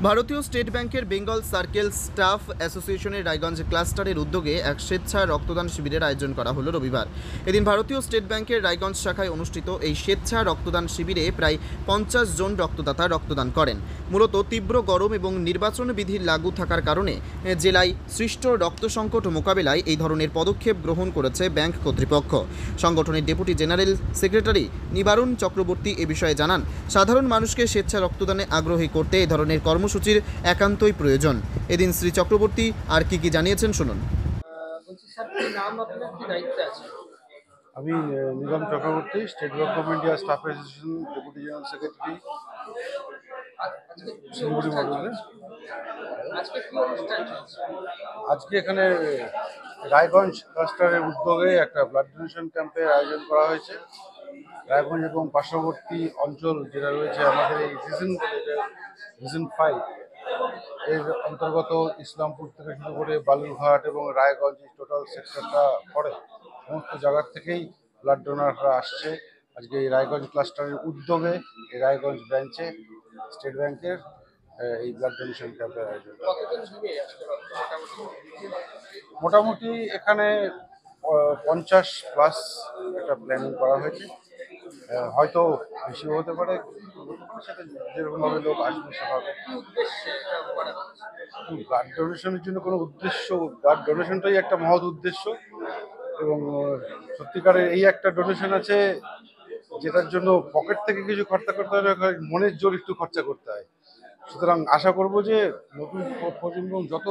ভারতীয় স্টেট ব্যাংকের Bengal circle staff অ্যাসোসিয়েশনের রায়গঞ্জ ক্লাস্টারের উদ্যোগে এক স্বেচ্ছা রক্তদান শিবিরের আয়োজন করা হলো রবিবার। এদিন ভারতীয় স্টেট ব্যাংকের রায়গঞ্জ শাখায় অনুষ্ঠিত এই স্বেচ্ছা রক্তদান শিবিরে প্রায় 50 জন রক্তদাতা রক্তদান করেন। মূলত তীব্র গরম এবং নির্বাচন বিধি লাগু থাকার কারণে জেলায় সৃষ্ট রক্ত সংকট মোকাবেলায় এই ধরনের পদক্ষেপ গ্রহণ করেছে ব্যাংক কর্তৃপক্ষ। সংগঠনের ডেপুটি জেনারেল সেক্রেটারি নিবারণ চক্রবর্তী এ বিষয়ে জানান, সাধারণ মানুষকে স্বেচ্ছা রক্তদানে আগ্রহী করতে এই ধরনের কর্মসূচির একান্তই প্রয়োজন। এদিন শ্রী চক্রবর্তী আর কি জানিয়েছেন শুনুন। আমি Nigam Chakraborty, State Bank of India staff association deputy general secretary, Siliguri মডেলে। আজকে এখানে রায়গঞ্জ ক্লাস্টারের উদ্যোগে একটা ব্লাড ডোনেশন ক্যাম্পের আয়োজন করা হয়েছে। রায়গঞ্জ এবং পার্শ্ববর্তী অঞ্চল যেটা রয়েছে আমাদের এই রিজন 5 এর অন্তর্গত ইসলামপুর থেকে শুরু করে বালুরঘাট এবং রায়গঞ্জ টোটাল সেক্টরটা পড়ে, সমস্ত জায়গার থেকেই ব্লাড ডোনাররা আসছে। আজকে এই রায়গঞ্জ ক্লাস্টারের উদ্যোগে এই রায়গঞ্জ ব্রাঞ্চে স্টেট ব্যাংকের এই ব্লাড ডোনেশন ক্যাম্পের আয়োজন। মোটামুটি এখানে 50+ একটা প্ল্যানিং করা হয়েছে, হয়তো বেশিও হতে পারে, সেটা যেরকমভাবে লোক আসবে সেভাবে। ব্লাড ডোনেশনের জন্য কোনো উদ্দেশ্য, ব্লাড ডোনেশনটাই একটা মহৎ উদ্দেশ্য এবং সত্যিকারের এই একটা ডোনেশন আছে যেটার জন্য পকেট থেকে কিছু খরচা করতে হয়, মনের জোর একটু খরচা করতে হয়। সুতরাং আশা করব যে নতুন প্রজন্ম, যত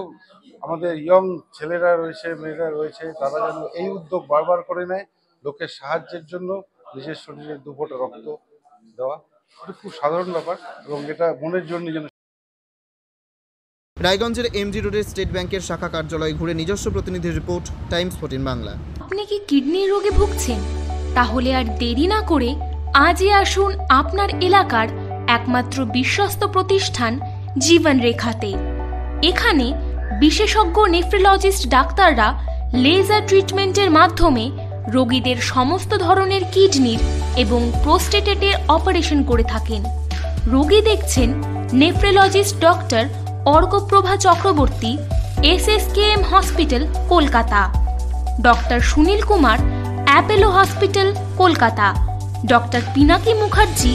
আমাদের ইয়ং ছেলেরা রয়েছে, মেয়েরা রয়েছে, তারা যেন এই উদ্যোগ বারবার করে নেয় লোকের সাহায্যের জন্য। নিজের শরীরের 2 ফোঁটা রক্ত দেওয়া এটা খুব সাধারণ ব্যাপার এবং এটা মনের জন্য যেন। রায়গঞ্জের এমজি রোডের স্টেট ব্যাংকের শাখা কার্যালয় ঘুরে নিজস্ব প্রতিনিধির রিপোর্ট, টাইমস 14 বাংলা। আপনি কি কিডনি রোগে ভুগছেন? তাহলে আর দেরি না করে আজই আসুন আপনার এলাকার একমাত্র বিশ্বস্ত প্রতিষ্ঠান জীবন রেখাতে। এখানে বিশেষজ্ঞ নেফ্রোলজিস্ট ডাক্তাররা লেজার ট্রিটমেন্টের মাধ্যমে রোগীদের সমস্ত ধরনের কিডনির এবং প্রোস্টেটেটের অপারেশন করে থাকেন। রোগী দেখছেন nephrologist doctor Arkaprava Chakraborty, SSKM hospital, Kolkata; doctor Sunil Kumar, Apollo hospital, Kolkata; doctor Pinaki Mukherjee,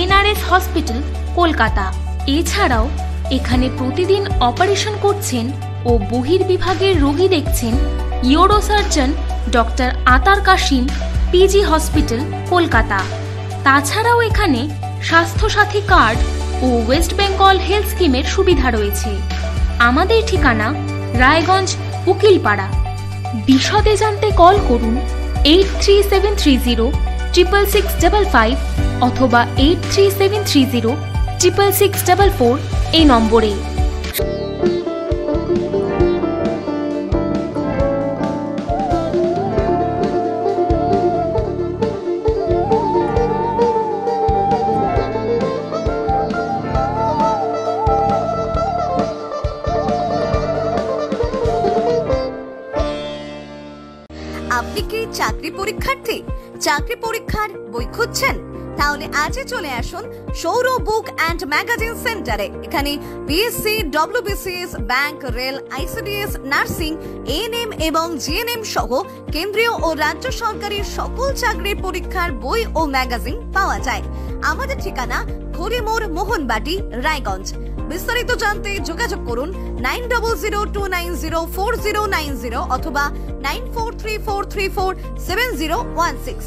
NRS hospital, Kolkata. এছাড়াও এখানে প্রতিদিন অপারেশন করছেন ও বহির্বিভাগের রোগী দেখছেন ইউরোসার্জন ডক্টর আতার কাশিম, PG হসপিটাল, কলকাতা। তাছাড়াও এখানে স্বাস্থ্যসাথী কার্ড ও ওয়েস্ট বেঙ্গল হেলথ স্কিমের সুবিধা রয়েছে। আমাদের ঠিকানা রায়গঞ্জ, উকিলপাড়া। বিশদে জানতে কল করুন 8373066655 অথবা 8373066644 এই নম্বরে। আপনি কি চাকরি পরীক্ষার্থী? চাকরি পরীক্ষার বই খুঁজছেন? তাহলে আজই চলে আসুন সৌরভ বুক অ্যান্ড ম্যাগাজিন সেন্টারে। এখানে PSC, WBCS, bank, rail, ICDS, nursing, ANM এবং GNM সহ কেন্দ্রীয় ও রাজ্য সরকারের সকল চাকরির পরীক্ষার বই ও ম্যাগাজিন পাওয়া যায়। আমাদের ঠিকানা খড়িমোড়, মোহনবাটি, রায়গঞ্জ। বিস্তারিত জানতে যোগাযোগ করুন 9002904090 অথবা 9434347016।